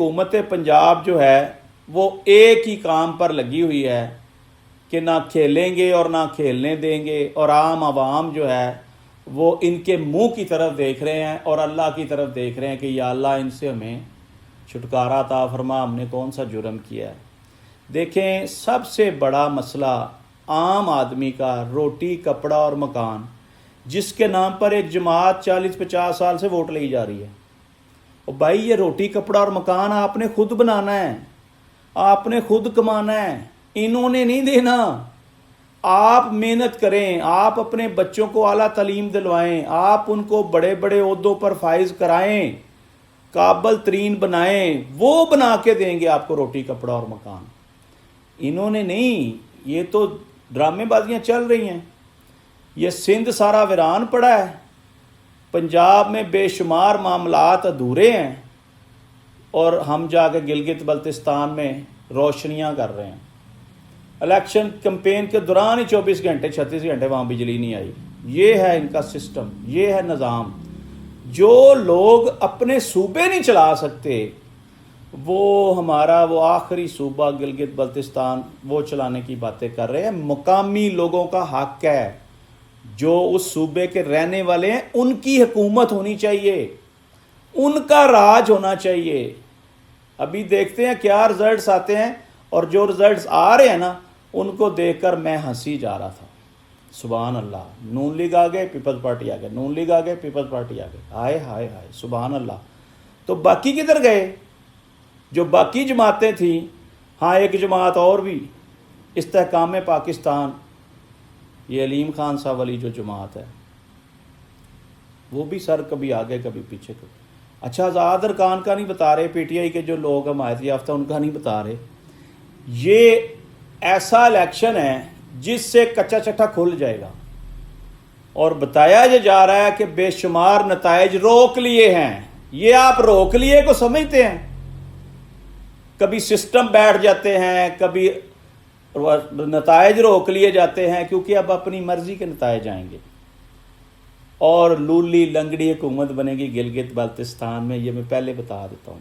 حکومت پنجاب جو ہے وہ ایک ہی کام پر لگی ہوئی ہے کہ نہ کھیلیں گے اور نہ کھیلنے دیں گے، اور عام عوام جو ہے وہ ان کے منہ کی طرف دیکھ رہے ہیں اور اللہ کی طرف دیکھ رہے ہیں کہ یا اللہ ان سے ہمیں چھٹکارا عطا فرما، ہم نے کون سا جرم کیا ہے۔ دیکھیں، سب سے بڑا مسئلہ عام آدمی کا روٹی، کپڑا اور مکان، جس کے نام پر ایک جماعت 40-50 سال سے ووٹ لی جا رہی ہے۔ اور بھائی، یہ روٹی، کپڑا اور مکان آپ نے خود بنانا ہے، آپ نے خود کمانا ہے، انہوں نے نہیں دینا۔ آپ محنت کریں، آپ اپنے بچوں کو اعلیٰ تعلیم دلوائیں، آپ ان کو بڑے بڑے عہدوں پر فائز کرائیں، قابل ترین بنائیں، وہ بنا کے دیں گے آپ کو روٹی، کپڑا اور مکان۔ انہوں نے نہیں، یہ تو ڈرامے بازیاں چل رہی ہیں۔ یہ سندھ سارا ویران پڑا ہے، پنجاب میں بے شمار معاملات ادھورے ہیں، اور ہم جا کے گلگت بلتستان میں روشنیاں کر رہے ہیں۔ الیکشن کمپین کے دوران ہی 24 گھنٹے 36 گھنٹے وہاں بجلی نہیں آئی۔ یہ ہے ان کا سسٹم، یہ ہے نظام۔ جو لوگ اپنے صوبے نہیں چلا سکتے، وہ ہمارا وہ آخری صوبہ گلگت بلتستان وہ چلانے کی باتیں کر رہے ہیں۔ مقامی لوگوں کا حق ہے، جو اس صوبے کے رہنے والے ہیں، ان کی حکومت ہونی چاہیے، ان کا راج ہونا چاہیے۔ ابھی دیکھتے ہیں کیا رزلٹس آتے ہیں، اور جو رزلٹس آ رہے ہیں نا، ان کو دیکھ کر میں ہنسی جا رہا تھا۔ سبحان اللہ، نون لیگ آ گئے، پیپلز پارٹی آ گئے، نون لیگ آ گئے، پیپلز پارٹی آ گئے، ہائے ہائے ہائے، سبحان اللہ۔ تو باقی کدھر گئے؟ جو باقی جماعتیں تھیں، ہاں ایک جماعت اور بھی، استحکام پاکستان، یہ علیم خان صاحب والی جو جماعت ہے، وہ بھی سر کبھی آگے کبھی پیچھے کبھی۔ اچھا، آزاد ارکان کا نہیں بتا رہے، پی ٹی آئی کے جو لوگ حمایت یافتہ ان کا نہیں بتا رہے۔ یہ ایسا الیکشن ہے جس سے کچا چٹا کھل جائے گا، اور بتایا یہ جا رہا ہے کہ بے شمار نتائج روک لیے ہیں۔ یہ آپ روک لیے کو سمجھتے ہیں؟ کبھی سسٹم بیٹھ جاتے ہیں، کبھی نتائج روک لیے جاتے ہیں، کیونکہ اب اپنی مرضی کے نتائج آئیں گے، اور لولی لنگڑی حکومت بنے گی گلگت بلتستان میں، یہ میں پہلے بتا دیتا ہوں۔